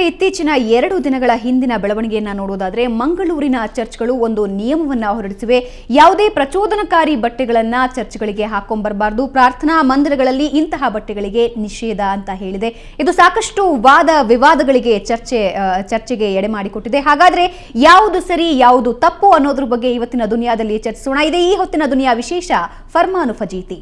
ಇತ್ತೀಚಿನ 2 ದಿನಗಳ ಹಿಂದಿನ ಬೆಳವಣಿಗೆಯನ್ನು ನೋಡುವುದಾದರೆ ಮಂಗಳೂರಿನ ಚರ್ಚ್ಗಳು ಒಂದು ನಿಯಮವನ್ನು ಹೊರಡಿಸಿವೆ. ಯಾವುದೇ ಪ್ರಚೋದನಕಾರಿ ಬಟ್ಟೆಗಳನ್ನು ಚರ್ಚ್ಗಳಿಗೆ ಹಾಕೊಂಬರಬಾರದು, ಪ್ರಾರ್ಥನಾ ಮಂದಿರಗಳಲ್ಲಿ ಇಂತಹ ಬಟ್ಟೆಗಳಿಗೆ ನಿಷೇಧ ಅಂತ ಹೇಳಿದೆ. ಇದು ಸಾಕಷ್ಟು ವಾದ ವಿವಾದಗಳಿಗೆ ಚರ್ಚೆಗೆ ಎಡೆ ಮಾಡಿಕೊಟ್ಟಿದೆ. ಹಾಗಾದ್ರೆ ಯಾವುದು ಸರಿ ಯಾವುದು ತಪ್ಪು ಅನ್ನೋದ್ರ ಬಗ್ಗೆ ಇವತ್ತಿನ ದುನಿಯಾದಲ್ಲಿ ಚರ್ಚಿಸೋಣ. ಇದೆ ಈ ಹೊತ್ತಿನ ದುನಿಯಾ ವಿಶೇಷ ಫರ್ಮಾನು ಫಜೀತಿ.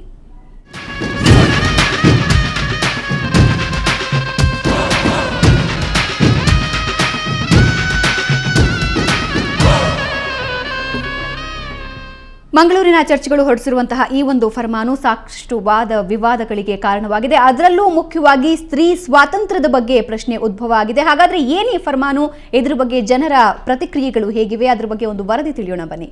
ಮಂಗಳೂರಿನ ಚರ್ಚ್ಗಳು ಹೊರಡಿಸಿರುವಂತಹ ಈ ಒಂದು ಫರ್ಮಾನು ಸಾಕಷ್ಟು ವಾದ ವಿವಾದಗಳಿಗೆ ಕಾರಣವಾಗಿದೆ. ಅದರಲ್ಲೂ ಮುಖ್ಯವಾಗಿ ಸ್ತ್ರೀ ಸ್ವಾತಂತ್ರ್ಯದ ಬಗ್ಗೆ ಪ್ರಶ್ನೆ ಉದ್ಭವ ಆಗಿದೆ. ಹಾಗಾದ್ರೆ ಏನೇ ಫರ್ಮಾನು, ಇದ್ರ ಬಗ್ಗೆ ಜನರ ಪ್ರತಿಕ್ರಿಯೆಗಳು ಹೇಗಿವೆ, ಅದ್ರ ಬಗ್ಗೆ ಒಂದು ವರದಿ ತಿಳಿಯೋಣ ಬನ್ನಿ.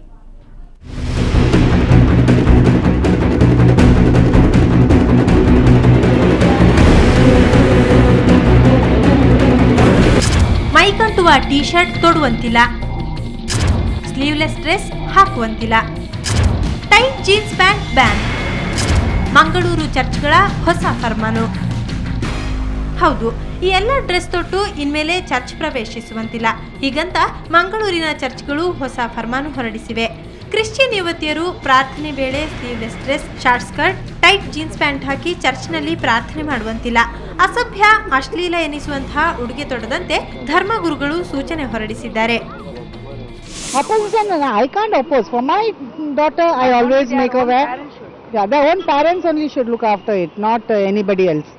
ಮೈಕಂಟುವ ಟೀ ಶರ್ಟ್ ತೊಡುವಂತಿಲ್ಲ, ಸ್ಲೀವ್ಲೆಸ್ ಡ್ರೆಸ್ ಹಾಕುವಂತಿಲ್ಲ, tight jeans pant ban. Mangaluru ಚರ್ಚ್ಗಳ ಹೊಸ ಫರ್ಮಾನು. ಹೌದು, ಈ ಎಲ್ಲ ಡ್ರೆಸ್ ತೊಟ್ಟು ಇನ್ಮೇಲೆ ಚರ್ಚ್ ಪ್ರವೇಶಿಸುವಂತಿಲ್ಲ. ಹೀಗಂತ ಮಂಗಳೂರಿನ ಚರ್ಚ್ಗಳು ಹೊಸ ಫರ್ಮಾನು ಹೊರಡಿಸಿವೆ. ಕ್ರಿಶ್ಚಿಯನ್ ಯುವತಿಯರು ಪ್ರಾರ್ಥನೆ ವೇಳೆ sleeveless dress, short skirt, tight jeans pant ಹಾಕಿ ಚರ್ಚ್ನಲ್ಲಿ ಪ್ರಾರ್ಥನೆ ಮಾಡುವಂತಿಲ್ಲ. ಅಸಭ್ಯ, ಅಶ್ಲೀಲ ಎನಿಸುವಂತಹ ಉಡುಗೆ ತೊಡದಂತೆ ಧರ್ಮಗುರುಗಳು ಸೂಚನೆ ಹೊರಡಿಸಿದ್ದಾರೆ. Opposition, I can't oppose. For my daughter, I always make her wear. Yeah, their own parents only should look after it, not anybody else.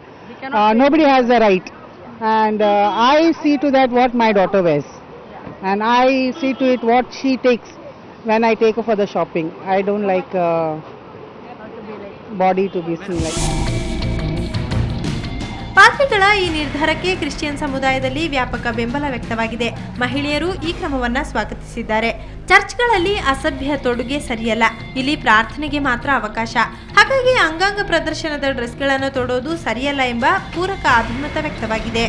Nobody has the right. And I see to that what my daughter wears. And I see to it what she takes when I take her for the shopping. I don't like body to be seen like. ಪಾದ್ರಿಗಳ ಈ ನಿರ್ಧಾರಕ್ಕೆ Christian ಸಮುದಾಯದಲ್ಲಿ ವ್ಯಾಪಕ ಬೆಂಬಲ ವ್ಯಕ್ತವಾಗಿದೆ. ಮಹಿಳೆಯರು ಈ ಕ್ರಮವನ್ನು ಸ್ವಾಗತಿಸಿದ್ದಾರೆ. ಚರ್ಚ್ಗಳಲ್ಲಿ ಅಸಭ್ಯ ತೊಡುಗೆ ಸರಿಯಲ್ಲ, ಇಲ್ಲಿ ಪ್ರಾರ್ಥನೆಗೆ ಮಾತ್ರ ಅವಕಾಶ. ಹಾಗಾಗಿ ಅಂಗಾಂಗ ಪ್ರದರ್ಶನದ ಡ್ರೆಸ್ಗಳನ್ನು ತೊಡೋದು ಸರಿಯಲ್ಲ ಎಂಬ ಪೂರಕ ಅಭಿಮತ ವ್ಯಕ್ತವಾಗಿದೆ.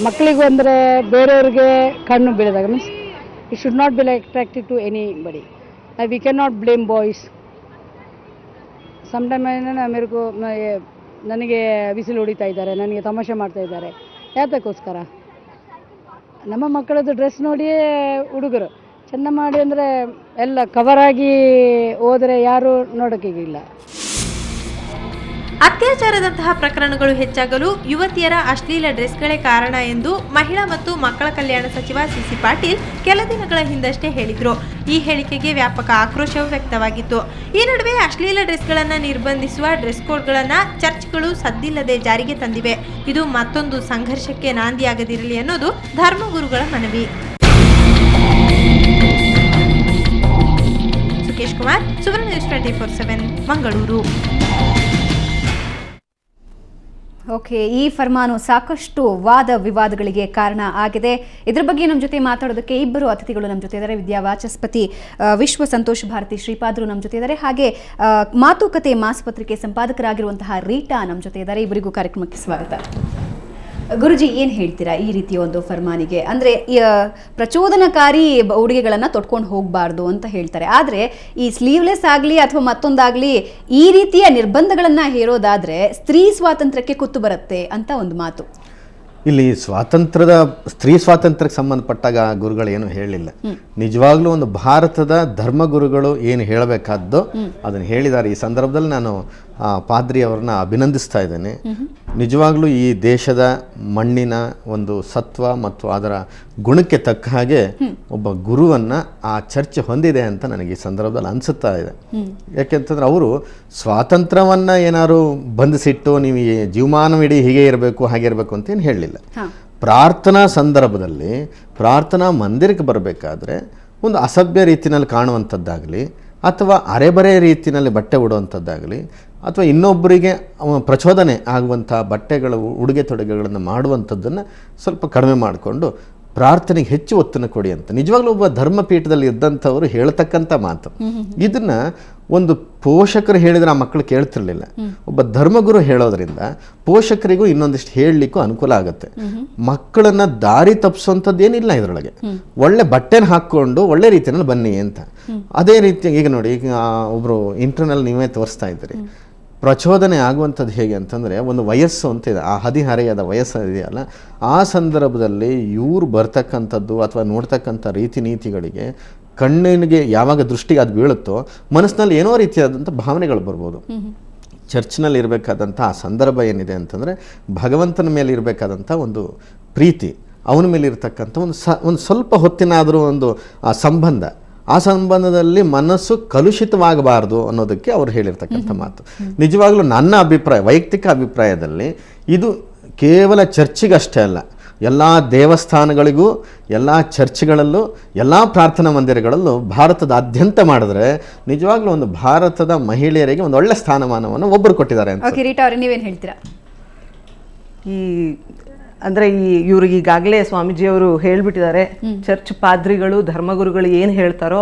ಮಕ್ಕಳಿಗೂ ಅಂದರೆ ಬೇರೆಯವರಿಗೆ ಕಣ್ಣು ಬೀಳದಾಗ means it should not be like attracted to anybody. We can not blame boys. Sometime ನನಗೆ ಬಿಸಿಲು ಹೊಡಿತಾ ಇದ್ದಾರೆ, ನನಗೆ ತಮಾಷೆ ಮಾಡ್ತಾ ಇದ್ದಾರೆ. ಯಾತಕ್ಕೋಸ್ಕರ ನಮ್ಮ ಮಕ್ಕಳದ್ದು ಡ್ರೆಸ್ ನೋಡಿಯೇ ಹುಡುಗರು ಚೆಂದ ಮಾಡಿ ಅಂದರೆ ಎಲ್ಲ ಕವರಾಗಿ ಹೋದರೆ ಯಾರು ನೋಡೋಕ್ಕಿಲ್ಲ. ಅತ್ಯಾಚಾರದಂತಹ ಪ್ರಕರಣಗಳು ಹೆಚ್ಚಾಗಲು ಯುವತಿಯರ ಅಶ್ಲೀಲ ಡ್ರೆಸ್ಗಳೇ ಕಾರಣ ಎಂದು ಮಹಿಳಾ ಮತ್ತು ಮಕ್ಕಳ ಕಲ್ಯಾಣ ಸಚಿವ ಸಿಸಿ ಪಾಟೀಲ್ ಕೆಲ ದಿನಗಳ ಹಿಂದಷ್ಟೇ ಹೇಳಿದ್ರು. ಈ ಹೇಳಿಕೆಗೆ ವ್ಯಾಪಕ ಆಕ್ರೋಶವೂ ವ್ಯಕ್ತವಾಗಿತ್ತು. ಈ ನಡುವೆ ಅಶ್ಲೀಲ ಡ್ರೆಸ್ಗಳನ್ನು ನಿರ್ಬಂಧಿಸುವ ಡ್ರೆಸ್ ಕೋಡ್ಗಳನ್ನು ಚರ್ಚ್ಗಳು ಸದ್ದಿಲ್ಲದೆ ಜಾರಿಗೆ ತಂದಿವೆ. ಇದು ಮತ್ತೊಂದು ಸಂಘರ್ಷಕ್ಕೆ ನಾಂದಿಯಾಗದಿರಲಿ ಅನ್ನೋದು ಧರ್ಮಗುರುಗಳ ಮನವಿ. ಸುಕೇಶ್ ಕುಮಾರ್, ಸುವರ್ಣ ನ್ಯೂಸ್ 24/7 ಮಂಗಳೂರು. ಓಕೆ, ಈ ಫರ್ಮಾನು ಸಾಕಷ್ಟು ವಾದ ವಿವಾದಗಳಿಗೆ ಕಾರಣ ಆಗಿದೆ. ಇದ್ರ ಬಗ್ಗೆ ನಮ್ಮ ಜೊತೆ ಮಾತಾಡೋದಕ್ಕೆ ಇಬ್ಬರು ಅತಿಥಿಗಳು ನಮ್ಮ ಜೊತೆ ಇದ್ದಾರೆ. ವಿದ್ಯಾವಾಚಸ್ಪತಿ ವಿಶ್ವ ಸಂತೋಷ್ ಭಾರತಿ ಶ್ರೀಪಾದರು ನಮ್ಮ ಜೊತೆ ಇದ್ದಾರೆ. ಹಾಗೆ ಮಾತುಕತೆ ಮಾಸಪತ್ರಿಕೆ ಸಂಪಾದಕರಾಗಿರುವಂತಹ ರೀಟಾ ನಮ್ಮ ಜೊತೆ ಇದ್ದಾರೆ. ಇಬ್ಬರಿಗೂ ಕಾರ್ಯಕ್ರಮಕ್ಕೆ ಸ್ವಾಗತ. ಗುರುಜಿ, ಏನು ಹೇಳ್ತೀರಾ ಈ ರೀತಿಯ ಒಂದು ಫರ್ಮಾನಿಗೆ? ಅಂದರೆ ಪ್ರಚೋದನಕಾರಿ ಉಡುಗೆಗಳನ್ನು ತೊಟ್ಕೊಂಡು ಹೋಗಬಾರ್ದು ಅಂತ ಹೇಳ್ತಾರೆ. ಆದರೆ ಈ ಸ್ಲೀವ್ಲೆಸ್ ಆಗಲಿ ಅಥವಾ ಮತ್ತೊಂದಾಗಲಿ ಈ ರೀತಿಯ ನಿರ್ಬಂಧಗಳನ್ನು ಹೇರೋದಾದರೆ ಸ್ತ್ರೀ ಸ್ವಾತಂತ್ರ್ಯಕ್ಕೆ ಕುತ್ತು ಬರುತ್ತೆ ಅಂತ ಒಂದು ಮಾತು. ಇಲ್ಲಿ ಸ್ತ್ರೀ ಸ್ವಾತಂತ್ರ್ಯಕ್ಕೆ ಸಂಬಂಧಪಟ್ಟಾಗ ಗುರುಗಳು ಏನು ಹೇಳಿಲ್ಲ. ನಿಜವಾಗ್ಲೂ ಒಂದು ಭಾರತದ ಧರ್ಮಗುರುಗಳು ಏನು ಹೇಳಬೇಕಾದ್ದು ಅದನ್ನು ಹೇಳಿದ್ದಾರೆ. ಈ ಸಂದರ್ಭದಲ್ಲಿ ನಾನು ಪಾದ್ರಿ ಅವ್ರನ್ನ ಅಭಿನಂದಿಸ್ತಾ ಇದ್ದೇನೆ. ನಿಜವಾಗ್ಲೂ ಈ ದೇಶದ ಮಣ್ಣಿನ ಒಂದು ಸತ್ವ ಮತ್ತು ಅದರ ಗುಣಕ್ಕೆ ತಕ್ಕ ಹಾಗೆ ಒಬ್ಬ ಗುರುವನ್ನ ಆ ಚರ್ಚ್ ಹೊಂದಿದೆ ಅಂತ ನನಗೆ ಈ ಸಂದರ್ಭದಲ್ಲಿ ಅನಿಸುತ್ತಾ ಇದೆ. ಯಾಕೆಂತಂದ್ರೆ ಅವರು ಸ್ವಾತಂತ್ರ್ಯವನ್ನ ಏನಾದ್ರು ಬಂಧಿಸಿಟ್ಟು ನೀವು ಈ ಜೀವಮಾನವಿಡೀ ಹೀಗೆ ಇರಬೇಕು ಹಾಗೆ ಇರಬೇಕು ಅಂತ ಏನು ಹೇಳಲಿಲ್ಲ. ಪ್ರಾರ್ಥನಾ ಸಂದರ್ಭದಲ್ಲಿ ಪ್ರಾರ್ಥನಾ ಮಂದಿರಕ್ಕೆ ಬರಬೇಕಾದ್ರೆ ಒಂದು ಅಸಭ್ಯ ರೀತಿಯಲ್ಲಿ ಕಾಣುವಂಥದ್ದಾಗಲಿ ಅಥವಾ ಅರೆಬರೆ ರೀತಿಯಲ್ಲಿ ಬಟ್ಟೆ ಉಡುವಂಥದ್ದಾಗಲಿ ಅಥವಾ ಇನ್ನೊಬ್ಬರಿಗೆ ಪ್ರಚೋದನೆ ಆಗುವಂಥ ಬಟ್ಟೆಗಳು ಉಡುಗೆ ತೊಡುಗೆಗಳನ್ನು ಮಾಡುವಂಥದ್ದನ್ನು ಸ್ವಲ್ಪ ಕಡಿಮೆ ಮಾಡಿಕೊಂಡು ಪ್ರಾರ್ಥನೆಗೆ ಹೆಚ್ಚು ಒತ್ತನ್ನು ಕೊಡಿ ಅಂತ ನಿಜವಾಗ್ಲೂ ಒಬ್ಬ ಧರ್ಮಪೀಠದಲ್ಲಿ ಇದ್ದಂಥವರು ಹೇಳ್ತಕ್ಕಂಥ ಮಾತು. ಇದನ್ನು ಒಂದು ಪೋಷಕರು ಹೇಳಿದರೆ ಆ ಮಕ್ಕಳು ಕೇಳ್ತಿರ್ಲಿಲ್ಲ. ಒಬ್ಬ ಧರ್ಮಗುರು ಹೇಳೋದ್ರಿಂದ ಪೋಷಕರಿಗೂ ಇನ್ನೊಂದಿಷ್ಟು ಹೇಳಲಿಕ್ಕೂ ಅನುಕೂಲ ಆಗುತ್ತೆ. ಮಕ್ಕಳನ್ನ ದಾರಿ ತಪ್ಪಿಸುವಂಥದ್ದು ಏನಿಲ್ಲ ಇದರೊಳಗೆ. ಒಳ್ಳೆ ಬಟ್ಟೆನ ಹಾಕ್ಕೊಂಡು ಒಳ್ಳೆ ರೀತಿಯಲ್ಲಿ ಬನ್ನಿ ಅಂತ. ಅದೇ ರೀತಿ ಈಗ ನೋಡಿ, ಈಗ ಒಬ್ರು ಇಂಟರ್ನಲ್ ನೀವೇ ತೋರಿಸ್ತಾ ಇದ್ದೀರಿ, ಪ್ರಚೋದನೆ ಆಗುವಂಥದ್ದು ಹೇಗೆ ಅಂತಂದರೆ ಒಂದು ವಯಸ್ಸು ಅಂತಿದೆ, ಆ ಹದಿಹರೆಯದ ವಯಸ್ಸು ಇದೆಯಲ್ಲ, ಆ ಸಂದರ್ಭದಲ್ಲಿ ಇವ್ರು ಬರ್ತಕ್ಕಂಥದ್ದು ಅಥವಾ ನೋಡ್ತಕ್ಕಂಥ ರೀತಿ ನೀತಿಗಳಿಗೆ ಕಣ್ಣಿಗೆ ಯಾವಾಗ ದೃಷ್ಟಿಗೆ ಅದು ಬೀಳುತ್ತೋ ಮನಸ್ಸಿನಲ್ಲಿ ಏನೋ ರೀತಿಯಾದಂಥ ಭಾವನೆಗಳು ಬರ್ಬೋದು. ಚರ್ಚ್ನಲ್ಲಿ ಇರಬೇಕಾದಂಥ ಆ ಸಂದರ್ಭ ಏನಿದೆ ಅಂತಂದರೆ ಭಗವಂತನ ಮೇಲೆ ಇರಬೇಕಾದಂಥ ಒಂದು ಪ್ರೀತಿ, ಅವನ ಮೇಲೆ ಇರತಕ್ಕಂಥ ಒಂದು ಸ್ವಲ್ಪ ಹೊತ್ತಿನಾದರೂ ಒಂದು ಆ ಸಂಬಂಧ, ಆ ಸಂಬಂಧದಲ್ಲಿ ಮನಸ್ಸು ಕಲುಷಿತವಾಗಬಾರ್ದು ಅನ್ನೋದಕ್ಕೆ ಅವ್ರು ಹೇಳಿರ್ತಕ್ಕಂಥ ಮಾತು. ನಿಜವಾಗ್ಲೂ ನನ್ನ ಅಭಿಪ್ರಾಯ, ವೈಯಕ್ತಿಕ ಅಭಿಪ್ರಾಯದಲ್ಲಿ ಇದು ಕೇವಲ ಚರ್ಚಿಗಷ್ಟೇ ಅಲ್ಲ, ಎಲ್ಲ ದೇವಸ್ಥಾನಗಳಿಗೂ, ಎಲ್ಲ ಚರ್ಚ್ಗಳಲ್ಲೂ, ಎಲ್ಲ ಪ್ರಾರ್ಥನಾ ಮಂದಿರಗಳಲ್ಲೂ ಭಾರತದಾದ್ಯಂತ ಮಾಡಿದ್ರೆ ನಿಜವಾಗ್ಲೂ ಒಂದು ಭಾರತದ ಮಹಿಳೆಯರಿಗೆ ಒಂದು ಒಳ್ಳೆ ಸ್ಥಾನಮಾನವನ್ನು ಒಬ್ಬರು ಕೊಟ್ಟಿದ್ದಾರೆ ಅಂತ. ಓಕೆ ರೀಟಾ ಅವರೇ, ನೀವೇನು ಹೇಳ್ತೀರಾ? ಅಂದರೆ ಇವ್ರಿಗೆ ಈಗಾಗಲೇ ಸ್ವಾಮೀಜಿಯವರು ಹೇಳಿಬಿಟ್ಟಿದ್ದಾರೆ, ಚರ್ಚ್ ಪಾದ್ರಿಗಳು ಧರ್ಮಗುರುಗಳು ಏನು ಹೇಳ್ತಾರೋ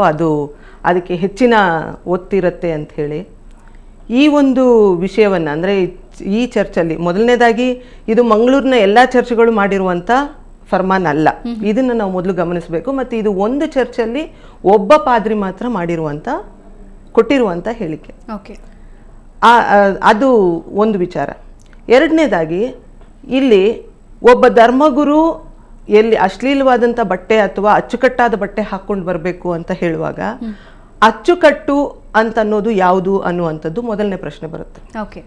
ಅದಕ್ಕೆ ಹೆಚ್ಚಿನ ಒತ್ತಿರುತ್ತೆ ಅಂತ ಹೇಳಿ. ಈ ಒಂದು ವಿಷಯವನ್ನು ಅಂದರೆ ಈ ಚರ್ಚಲ್ಲಿ ಮೊದಲನೇದಾಗಿ ಇದು ಮಂಗಳೂರಿನ ಎಲ್ಲ ಚರ್ಚ್ಗಳು ಮಾಡಿರುವಂಥ ಫರ್ಮಾನ್ ಅಲ್ಲ, ಇದನ್ನು ನಾವು ಮೊದಲು ಗಮನಿಸಬೇಕು. ಮತ್ತು ಇದು ಒಂದು ಚರ್ಚಲ್ಲಿ ಒಬ್ಬ ಪಾದ್ರಿ ಮಾತ್ರ ಕೊಟ್ಟಿರುವಂಥ ಹೇಳಿಕೆ. ಓಕೆ, ಅದು ಒಂದು ವಿಚಾರ. ಎರಡನೇದಾಗಿ ಇಲ್ಲಿ ಒಬ್ಬ ಧರ್ಮಗುರು ಎಲ್ಲಿ ಅಶ್ಲೀಲವಾದಂಥ ಬಟ್ಟೆ ಅಥವಾ ಅಚ್ಚುಕಟ್ಟಾದ ಬಟ್ಟೆ ಹಾಕ್ಕೊಂಡು ಬರಬೇಕು ಅಂತ ಹೇಳುವಾಗ ಅಚ್ಚುಕಟ್ಟು ಅಂತ ಅನ್ನೋದು ಯಾವುದು ಅನ್ನುವಂಥದ್ದು ಮೊದಲನೇ ಪ್ರಶ್ನೆ ಬರುತ್ತೆ. ಓಕೆ.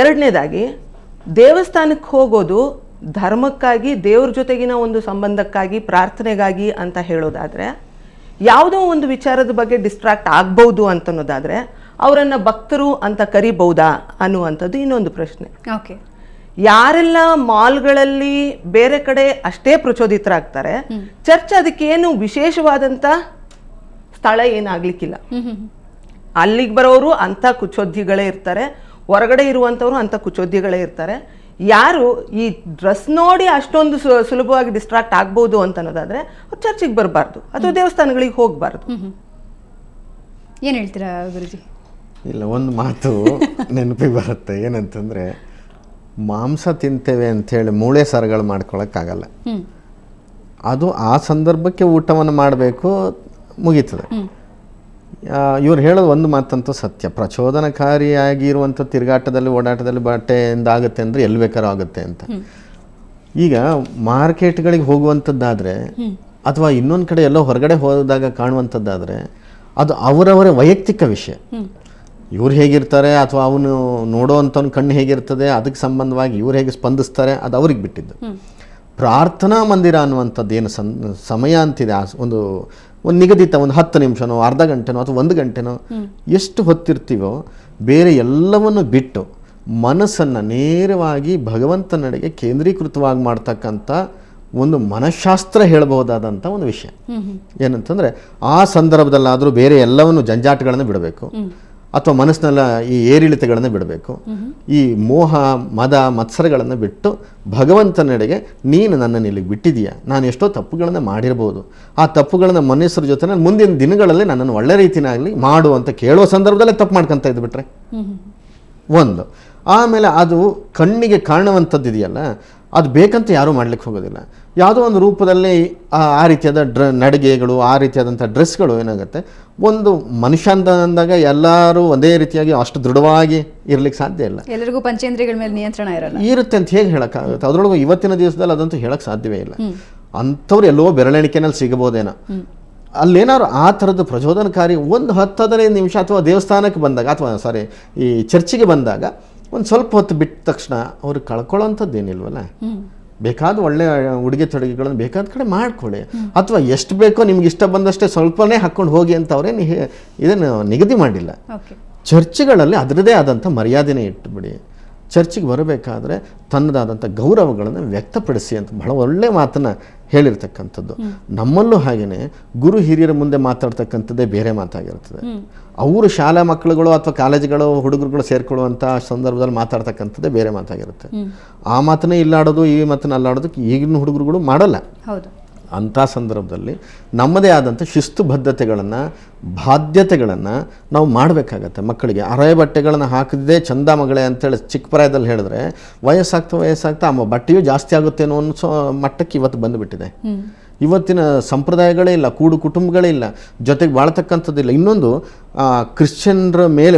ಎರಡನೇದಾಗಿ ದೇವಸ್ಥಾನಕ್ಕೆ ಹೋಗೋದು ಧರ್ಮಕ್ಕಾಗಿ, ದೇವ್ರ ಜೊತೆಗಿನ ಒಂದು ಸಂಬಂಧಕ್ಕಾಗಿ, ಪ್ರಾರ್ಥನೆಗಾಗಿ ಅಂತ ಹೇಳೋದಾದರೆ, ಯಾವುದೋ ಒಂದು ವಿಚಾರದ ಬಗ್ಗೆ ಡಿಸ್ಟ್ರಾಕ್ಟ್ ಆಗ್ಬೋದು ಅಂತನ್ನೋದಾದರೆ ಅವರನ್ನು ಭಕ್ತರು ಅಂತ ಕರಿಬಹುದಾ ಅನ್ನುವಂಥದ್ದು ಇನ್ನೊಂದು ಪ್ರಶ್ನೆ. ಓಕೆ. ಯಾರೆಲ್ಲ ಮಾಲ್ಗಳಲ್ಲಿ ಬೇರೆ ಕಡೆ ಅಷ್ಟೇ ಪ್ರಚೋದಿತರಾಗ್ತಾರೆ, ಚರ್ಚ್ ಅದಕ್ಕೇನು ವಿಶೇಷವಾದಂಥ ಸ್ಥಳ ಏನಾಗ್ಲಿಕ್ಕಿಲ್ಲ. ಅಲ್ಲಿಗೆ ಬರೋರು ಅಂಥ ಕುಚೋದ್ಯಗಳೇ ಇರ್ತಾರೆ, ಹೊರಗಡೆ ಇರುವಂಥವ್ರು ಅಂಥ ಕುಚೋದ್ಯಗಳೇ ಇರ್ತಾರೆ. ಯಾರು ಈ ಡ್ರೆಸ್ ನೋಡಿ ಅಷ್ಟೊಂದು ಸುಲಭವಾಗಿ ಡಿಸ್ಟ್ರಾಕ್ಟ್ ಆಗ್ಬೋದು ಅಂತ ಅನ್ನೋದಾದ್ರೆ ಅವ್ರು ಚರ್ಚಿಗೆ ಬರಬಾರ್ದು ಅಥವಾ ದೇವಸ್ಥಾನಗಳಿಗೆ ಹೋಗಬಾರ್ದು. ಏನು ಹೇಳ್ತೀರಾ ಗುರುಜಿ? ಇಲ್ಲ, ಒಂದು ಮಾತು ನೆನಪಿಗೆ ಬರುತ್ತೆ, ಏನಂತಂದರೆ ಮಾಂಸ ತಿಂತೇವೆ ಅಂಥೇಳಿ ಮೂಳೆ ಸಾರುಗಳು ಮಾಡ್ಕೊಳಕ್ಕಾಗಲ್ಲ. ಅದು ಆ ಸಂದರ್ಭಕ್ಕೆ ಊಟವನ್ನು ಮಾಡಬೇಕು, ಮುಗೀತದೆ. ಇವ್ರು ಹೇಳೋದು ಒಂದು ಮಾತಂತೂ ಸತ್ಯ, ಪ್ರಚೋದನಕಾರಿಯಾಗಿರುವಂಥ ತಿರುಗಾಟದಲ್ಲಿ ಓಡಾಟದಲ್ಲಿ ಬಟ್ಟೆಯಿಂದ ಆಗುತ್ತೆ ಅಂದರೆ ಎಲ್ಲಿ ಬೇಕಾದ್ರೂ ಆಗುತ್ತೆ ಅಂತ. ಈಗ ಮಾರ್ಕೆಟ್ಗಳಿಗೆ ಹೋಗುವಂಥದ್ದಾದರೆ ಅಥವಾ ಇನ್ನೊಂದು ಕಡೆ ಎಲ್ಲೋ ಹೊರಗಡೆ ಹೋದಾಗ ಕಾಣುವಂಥದ್ದಾದರೆ ಅದು ಅವರವರ ವೈಯಕ್ತಿಕ ವಿಷಯ. ಇವ್ರು ಹೇಗಿರ್ತಾರೆ ಅಥವಾ ಅವನು ನೋಡೋವಂಥವ್ನ ಕಣ್ಣು ಹೇಗಿರ್ತದೆ, ಅದಕ್ಕೆ ಸಂಬಂಧವಾಗಿ ಇವ್ರು ಹೇಗೆ ಸ್ಪಂದಿಸ್ತಾರೆ, ಅದು ಅವ್ರಿಗೆ ಬಿಟ್ಟಿದ್ದು. ಪ್ರಾರ್ಥನಾ ಮಂದಿರ ಅನ್ನುವಂಥದ್ದು ಏನು ಸಮಯ ಅಂತಿದೆ, ಒಂದು ನಿಗದಿತ ಒಂದು 10 ನಿಮಿಷನೋ ಅರ್ಧ ಗಂಟೆನೋ ಅಥವಾ 1 ಗಂಟೆನೋ ಎಷ್ಟು ಹೊತ್ತಿರ್ತೀವೋ ಬೇರೆ ಎಲ್ಲವನ್ನು ಬಿಟ್ಟು ಮನಸ್ಸನ್ನು ನೇರವಾಗಿ ಭಗವಂತನೆಡೆಗೆ ಕೇಂದ್ರೀಕೃತವಾಗಿ ಮಾಡ್ತಕ್ಕಂಥ ಒಂದು ಮನಃಶಾಸ್ತ್ರ ಹೇಳಬಹುದಾದಂಥ ಒಂದು ವಿಷಯ. ಏನಂತಂದರೆ ಆ ಸಂದರ್ಭದಲ್ಲಾದರೂ ಬೇರೆ ಎಲ್ಲವನ್ನು ಜಂಜಾಟಗಳನ್ನು ಬಿಡಬೇಕು ಅಥವಾ ಮನಸ್ಸಿನೆಲ್ಲ ಈ ಏರಿಳಿತಗಳನ್ನು ಬಿಡಬೇಕು. ಈ ಮೋಹ ಮದ ಮತ್ಸರಗಳನ್ನು ಬಿಟ್ಟು ಭಗವಂತನೆಡೆಗೆ ನೀನು ನನ್ನನ್ನು ಇಲ್ಲಿಗೆ ಬಿಟ್ಟಿದೀಯಾ, ನಾನು ಎಷ್ಟೋ ತಪ್ಪುಗಳನ್ನು ಮಾಡಿರ್ಬೋದು, ಆ ತಪ್ಪುಗಳನ್ನು ಮನುಷ್ಯರ ಜೊತೆ ಮುಂದಿನ ದಿನಗಳಲ್ಲಿ ನನ್ನನ್ನು ಒಳ್ಳೆ ರೀತಿಯಾಗಲಿ ಮಾಡು ಅಂತ ಕೇಳುವ ಸಂದರ್ಭದಲ್ಲೇ ತಪ್ಪು ಮಾಡ್ಕೊತ ಇದ್ಬಿಟ್ರೆ ಒಂದು. ಆಮೇಲೆ ಅದು ಕಣ್ಣಿಗೆ ಕಾಣುವಂಥದ್ದು ಇದೆಯಲ್ಲ, ಅದು ಬೇಕಂತ ಯಾರೂ ಮಾಡ್ಲಿಕ್ಕೆ ಹೋಗೋದಿಲ್ಲ. ಯಾವುದೋ ಒಂದು ರೂಪದಲ್ಲಿ ಆ ರೀತಿಯಾದ ನಡಿಗೆಗಳು, ಆ ರೀತಿಯಾದಂಥ ಡ್ರೆಸ್ಗಳು ಏನಾಗುತ್ತೆ, ಒಂದು ಮನುಷ್ಯ ಅಂತ ಅಂದಾಗ ಎಲ್ಲರೂ ಒಂದೇ ರೀತಿಯಾಗಿ ಅಷ್ಟು ದೃಢವಾಗಿ ಇರ್ಲಿಕ್ಕೆ ಸಾಧ್ಯ ಇಲ್ಲ. ಎಲ್ಲರಿಗೂ ಪಂಚೇಂದ್ರಿಯಗಳ ಮೇಲೆ ನಿಯಂತ್ರಣ ಇರುತ್ತೆ ಅಂತ ಹೇಗೆ ಹೇಳೋಕ್ಕಾಗುತ್ತೆ? ಅದರೊಳಗೂ ಇವತ್ತಿನ ದಿವಸದಲ್ಲಿ ಅದಂತೂ ಹೇಳಕ್ಕೆ ಸಾಧ್ಯವೇ ಇಲ್ಲ. ಅಂಥವ್ರು ಎಲ್ಲೋ ಬೆರಳೆಣಿಕೆನಲ್ಲಿ ಸಿಗಬಹುದೇನೋ. ಅಲ್ಲೇನಾದ್ರು ಆ ಥರದ್ದು ಪ್ರಚೋದನಕಾರಿ ಒಂದು 10-15 ನಿಮಿಷ ಅಥವಾ ದೇವಸ್ಥಾನಕ್ಕೆ ಬಂದಾಗ ಅಥವಾ ಈ ಚರ್ಚಿಗೆ ಬಂದಾಗ ಒಂದು ಸ್ವಲ್ಪ ಹೊತ್ತು ಬಿಟ್ಟ ತಕ್ಷಣ ಅವ್ರು ಕಳ್ಕೊಳ್ಳೋಂಥದ್ದು ಏನಿಲ್ವಲ್ಲ. ಬೇಕಾದ ಒಳ್ಳೆ ಉಡುಗೆ ತೊಡುಗೆಗಳನ್ನು ಬೇಕಾದ ಕಡೆ ಮಾಡ್ಕೊಳ್ಳಿ, ಅಥವಾ ಎಷ್ಟು ಬೇಕೋ ನಿಮ್ಗೆ ಇಷ್ಟ ಬಂದಷ್ಟೇ ಸ್ವಲ್ಪನೇ ಹಾಕ್ಕೊಂಡು ಹೋಗಿ ಅಂತ ಅವರೇ ಇದನ್ನು ನಿಗದಿ ಮಾಡಿಲ್ಲ. ಚರ್ಚ್ಗಳಲ್ಲಿ ಅದರದೇ ಆದಂಥ ಮರ್ಯಾದೆನೇ ಇಟ್ಟುಬಿಡಿ. ಚರ್ಚಿಗೆ ಬರಬೇಕಾದ್ರೆ ತನ್ನದಾದಂಥ ಗೌರವಗಳನ್ನು ವ್ಯಕ್ತಪಡಿಸಿ ಅಂತ ಬಹಳ ಒಳ್ಳೆ ಮಾತನ್ನು ಹೇಳಿರ್ತಕ್ಕಂಥದ್ದು. ನಮ್ಮಲ್ಲೂ ಹಾಗೆಯೇ ಗುರು ಹಿರಿಯರ ಮುಂದೆ ಮಾತಾಡ್ತಕ್ಕಂಥದ್ದೇ ಬೇರೆ ಮಾತಾಗಿರ್ತದೆ. ಅವರು ಶಾಲಾ ಮಕ್ಕಳುಗಳು ಅಥವಾ ಕಾಲೇಜುಗಳು ಹುಡುಗರುಗಳು ಸೇರ್ಕೊಳ್ಳುವಂಥ ಸಂದರ್ಭದಲ್ಲಿ ಮಾತಾಡ್ತಕ್ಕಂಥದ್ದೇ ಬೇರೆ ಮಾತಾಗಿರುತ್ತೆ. ಆ ಮಾತನ್ನೇ ಇಲ್ಲಾಡೋದು ಈ ಮಾತನ್ನ ಅಲ್ಲಾಡೋದಕ್ಕೆ ಈಗಿನ ಹುಡುಗರುಗಳು ಮಾಡಲ್ಲ. ಅಂಥ ಸಂದರ್ಭದಲ್ಲಿ ನಮ್ಮದೇ ಆದಂಥ ಶಿಸ್ತುಬದ್ಧತೆಗಳನ್ನು ಬಾಧ್ಯತೆಗಳನ್ನು ನಾವು ಮಾಡಬೇಕಾಗತ್ತೆ. ಮಕ್ಕಳಿಗೆ ಅರೆಯ ಬಟ್ಟೆಗಳನ್ನು ಹಾಕಿದ್ದೇ ಚಂದ ಮಗಳೇ ಅಂತೇಳಿ ಚಿಕ್ಕ ಪ್ರಾಯದಲ್ಲಿ ಹೇಳಿದ್ರೆ ವಯಸ್ಸಾಗ್ತಾ ಆ ಬಟ್ಟೆಯೂ ಜಾಸ್ತಿ ಆಗುತ್ತೇನೋ ಅನ್ನೋ ಮಟ್ಟಕ್ಕೆ ಇವತ್ತು ಬಂದುಬಿಟ್ಟಿದೆ. ಇವತ್ತಿನ ಸಂಪ್ರದಾಯಗಳೇ ಇಲ್ಲ, ಕೂಡು ಕುಟುಂಬಗಳೇ ಇಲ್ಲ, ಜೊತೆಗೆ ಬಾಳ್ತಕ್ಕಂಥದ್ದಿಲ್ಲ. ಇನ್ನೊಂದು ಕ್ರಿಶ್ಚಿಯನ್ರ ಮೇಲೆ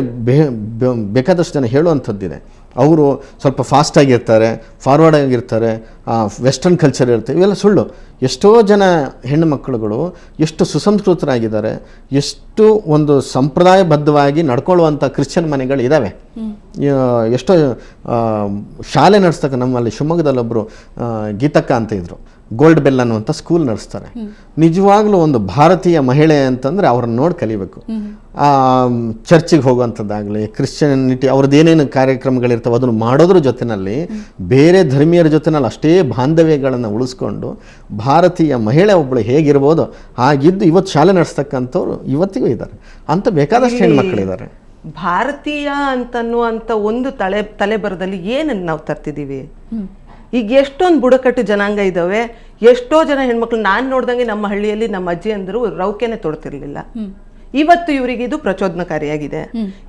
ಬೇಕಾದಷ್ಟು ಜನ ಹೇಳುವಂಥದ್ದಿದೆ. ಅವರು ಸ್ವಲ್ಪ ಫಾಸ್ಟಾಗಿರ್ತಾರೆ, ಫಾರ್ವರ್ಡ್ ಆಗಿರ್ತಾರೆ, ವೆಸ್ಟರ್ನ್ ಕಲ್ಚರ್ ಇರುತ್ತೆ. ಇವೆಲ್ಲ ಸುಳ್ಳು. ಎಷ್ಟೋ ಜನ ಹೆಣ್ಣು ಮಕ್ಕಳುಗಳು ಎಷ್ಟು ಸುಸಂಸ್ಕೃತರಾಗಿದ್ದಾರೆ, ಎಷ್ಟು ಒಂದು ಸಂಪ್ರದಾಯಬದ್ಧವಾಗಿ ನಡ್ಕೊಳ್ಳುವಂಥ ಕ್ರಿಶ್ಚಿಯನ್ ಮನೆಗಳು ಇದ್ದಾವೆ. ಎಷ್ಟೋ ಶಾಲೆ ನಡೆಸ್ತಕ್ಕ, ನಮ್ಮಲ್ಲಿ ಶಿವಮೊಗ್ಗದಲ್ಲೊಬ್ಬರು ಗೀತಕ್ಕ ಅಂತ ಇದ್ರು, ಗೋಲ್ಡ್ ಬೆಲ್ ಅನ್ನುವಂಥ ಸ್ಕೂಲ್ ನಡೆಸ್ತಾರೆ. ನಿಜವಾಗ್ಲೂ ಒಂದು ಭಾರತೀಯ ಮಹಿಳೆ ಅಂತಂದರೆ ಅವ್ರನ್ನ ನೋಡಿ ಕಲಿಬೇಕು. ಚರ್ಚಿಗೆ ಹೋಗುವಂಥದ್ದಾಗಲಿ, ಕ್ರಿಶ್ಚಿಯನಿಟಿ ಅವ್ರದ್ದು ಏನೇನು ಕಾರ್ಯಕ್ರಮಗಳಿರ್ತವೆ ಅದನ್ನು ಮಾಡೋದ್ರ ಜೊತೆಯಲ್ಲಿ ಬೇರೆ ಧರ್ಮೀಯರ ಜೊತೆನಲ್ಲಿ ಅಷ್ಟೇ ಬಾಂಧವ್ಯಗಳನ್ನು ಉಳಿಸ್ಕೊಂಡು ಭಾರತೀಯ ಮಹಿಳೆ ಒಬ್ಬಳು ಹೇಗಿರ್ಬೋದು ಹಾಗಿದ್ದು ಇವತ್ತು ಶಾಲೆ ನಡೆಸ್ತಕ್ಕಂಥವ್ರು ಇವತ್ತಿಗೂ ಇದ್ದಾರೆ. ಅಂತ ಬೇಕಾದಷ್ಟು ಹೆಣ್ಮಕ್ಳಿದ್ದಾರೆ. ಭಾರತೀಯ ಅಂತನ್ನುವಂಥ ಒಂದು ತಲೆಬರದಲ್ಲಿ ಏನನ್ನು ನಾವು ತರ್ತಿದ್ದೀವಿ? ಈಗ ಎಷ್ಟೊಂದು ಬುಡಕಟ್ಟು ಜನಾಂಗ ಇದ್ದಾವೆ, ಎಷ್ಟೋ ಜನ ಹೆಣ್ಮಕ್ಳು ನಾನು ನೋಡ್ದಂಗೆ ನಮ್ಮ ಹಳ್ಳಿಯಲ್ಲಿ ನಮ್ಮ ಅಜ್ಜಿ ಅಂದರು ರೌಕೆನೆ ತೊಡ್ತಿರ್ಲಿಲ್ಲ. ಇವತ್ತು ಇವರಿಗೆ ಇದು ಪ್ರಚೋದನಕಾರಿಯಾಗಿದೆ.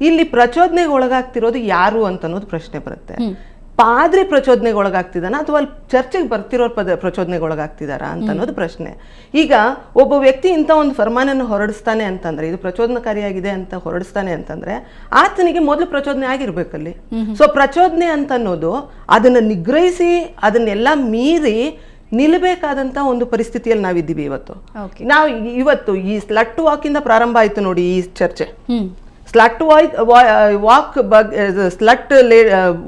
ಇಲ್ಲಿ ಪ್ರಚೋದನೆಗೆ ಒಳಗಾಗ್ತಿರೋದು ಯಾರು ಅಂತ ಅನ್ನೋದು ಪ್ರಶ್ನೆ ಬರುತ್ತೆ. ಪಾದ್ರಿ ಪ್ರಚೋದನೆಗೆ ಒಳಗಾಗ್ತಿದ್ದಾನ ಅಥವಾ ಅಲ್ಲಿ ಚರ್ಚೆಗೆ ಬರ್ತಿರೋರು ಪ್ರಚೋದನೆಗೆ ಒಳಗಾಗ್ತಿದಾರಾ ಅಂತ ಅನ್ನೋದು ಪ್ರಶ್ನೆ. ಈಗ ಒಬ್ಬ ವ್ಯಕ್ತಿ ಇಂಥ ಒಂದು ಫರ್ಮಾನನ್ನು ಹೊರಡಿಸ್ತಾನೆ ಅಂತಂದ್ರೆ, ಇದು ಪ್ರಚೋದನಕಾರಿಯಾಗಿದೆ ಅಂತ ಹೊರಡಿಸ್ತಾನೆ ಅಂತಂದ್ರೆ ಆತನಿಗೆ ಮೊದಲು ಪ್ರಚೋದನೆ ಆಗಿರ್ಬೇಕಲ್ಲಿ. ಸೊ ಪ್ರಚೋದನೆ ಅಂತ ಅನ್ನೋದು ಅದನ್ನ ನಿಗ್ರಹಿಸಿ ಅದನ್ನೆಲ್ಲ ಮೀರಿ ನಿಲ್ಲಬೇಕಾದಂತ ಒಂದು ಪರಿಸ್ಥಿತಿಯಲ್ಲಿ ನಾವಿದ್ದೀವಿ ಇವತ್ತು. ನಾವು ಇವತ್ತು ಈ ಸ್ಲಟ್ ವಾಕ್ ಇಂದ ಪ್ರಾರಂಭ ಆಯ್ತು ನೋಡಿ ಈ ಚರ್ಚೆ. ಸ್ಲಟ್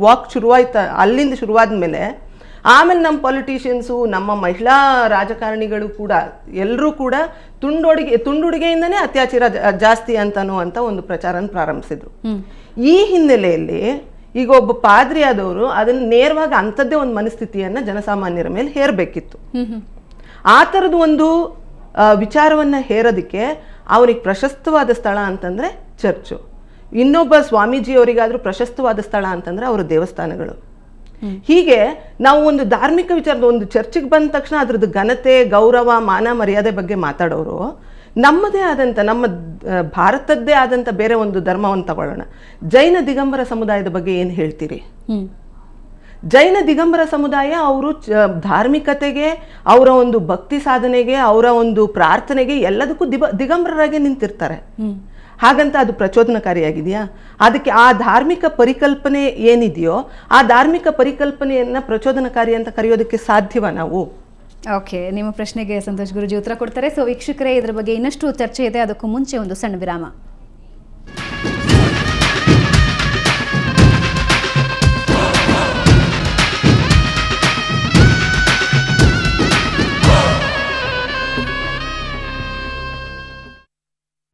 ವಾಕ್ ಶುರುವಾಯ್ತು, ಅಲ್ಲಿಂದ ಶುರುವಾದ ಮೇಲೆ ಆಮೇಲೆ ನಮ್ಮ ಪೊಲಿಟಿಷಿಯನ್ಸು, ನಮ್ಮ ಮಹಿಳಾ ರಾಜಕಾರಣಿಗಳು ಕೂಡ ಎಲ್ಲರೂ ಕೂಡ ತುಂಡುಡುಗೆಯಿಂದನೇ ಅತ್ಯಾಚಾರ ಜಾಸ್ತಿ ಅಂತ ಒಂದು ಪ್ರಚಾರನ ಪ್ರಾರಂಭಿಸಿದ್ರು. ಈ ಹಿನ್ನೆಲೆಯಲ್ಲಿ ಈಗ ಒಬ್ಬ ಪಾದ್ರಿ ಆದವರು ಅದನ್ನ ನೇರವಾಗಿ ಅಂಥದ್ದೇ ಒಂದು ಮನಸ್ಥಿತಿಯನ್ನ ಜನಸಾಮಾನ್ಯರ ಮೇಲೆ ಹೇರಬೇಕಿತ್ತು. ಆ ಥರದ ಒಂದು ವಿಚಾರವನ್ನ ಹೇರೋದಕ್ಕೆ ಅವ್ರಿಗೆ ಪ್ರಶಸ್ತವಾದ ಸ್ಥಳ ಅಂತಂದ್ರೆ ಚರ್ಚು. ಇನ್ನೊಬ್ಬ ಸ್ವಾಮೀಜಿಯವರಿಗಾದ್ರೂ ಪ್ರಶಸ್ತವಾದ ಸ್ಥಳ ಅಂತಂದ್ರೆ ಅವರ ದೇವಸ್ಥಾನಗಳು. ಹೀಗೆ ನಾವು ಒಂದು ಧಾರ್ಮಿಕ ವಿಚಾರದ ಒಂದು ಚರ್ಚಿಗೆ ಬಂದ ತಕ್ಷಣ ಅದ್ರದ್ದು ಘನತೆ, ಗೌರವ, ಮಾನ ಮರ್ಯಾದೆ ಬಗ್ಗೆ ಮಾತಾಡೋರು ನಮ್ಮದೇ ಆದಂಥ, ನಮ್ಮ ಭಾರತದ್ದೇ ಆದಂಥ ಬೇರೆ ಒಂದು ಧರ್ಮವನ್ನು ತಗೊಳ್ಳೋಣ. ಜೈನ ದಿಗಂಬರ ಸಮುದಾಯದ ಬಗ್ಗೆ ಏನು ಹೇಳ್ತೀರಿ? ಜೈನ ದಿಗಂಬರ ಸಮುದಾಯ ಅವರು ಧಾರ್ಮಿಕತೆಗೆ, ಅವರ ಒಂದು ಭಕ್ತಿ ಸಾಧನೆಗೆ, ಅವರ ಒಂದು ಪ್ರಾರ್ಥನೆಗೆ ಎಲ್ಲದಕ್ಕೂ ದಿಗಂಬರರಾಗಿ ನಿಂತಿರ್ತಾರೆ. ಹಾಗಂತ ಅದು ಪ್ರಚೋದನಕಾರಿಯಾಗಿದೆಯಾ? ಅದಕ್ಕೆ ಆ ಧಾರ್ಮಿಕ ಪರಿಕಲ್ಪನೆ ಏನಿದೆಯೋ ಆ ಧಾರ್ಮಿಕ ಪರಿಕಲ್ಪನೆಯನ್ನ ಪ್ರಚೋದನಕಾರಿ ಅಂತ ಕರೆಯೋದಕ್ಕೆ ಸಾಧ್ಯವಾ ನಾವು? ಓಕೆ, ನಿಮ್ಮ ಪ್ರಶ್ನೆಗೆ ಸಂತೋಷ್ ಗುರೂಜಿ ಉತ್ತರ ಕೊಡ್ತಾರೆ. ಸೊ ವೀಕ್ಷಕರೇ, ಇದರ ಬಗ್ಗೆ ಇನ್ನಷ್ಟು ಚರ್ಚೆ ಇದೆ. ಅದಕ್ಕೂ ಮುಂಚೆ ಒಂದು ಸಣ್ಣ ವಿರಾಮ.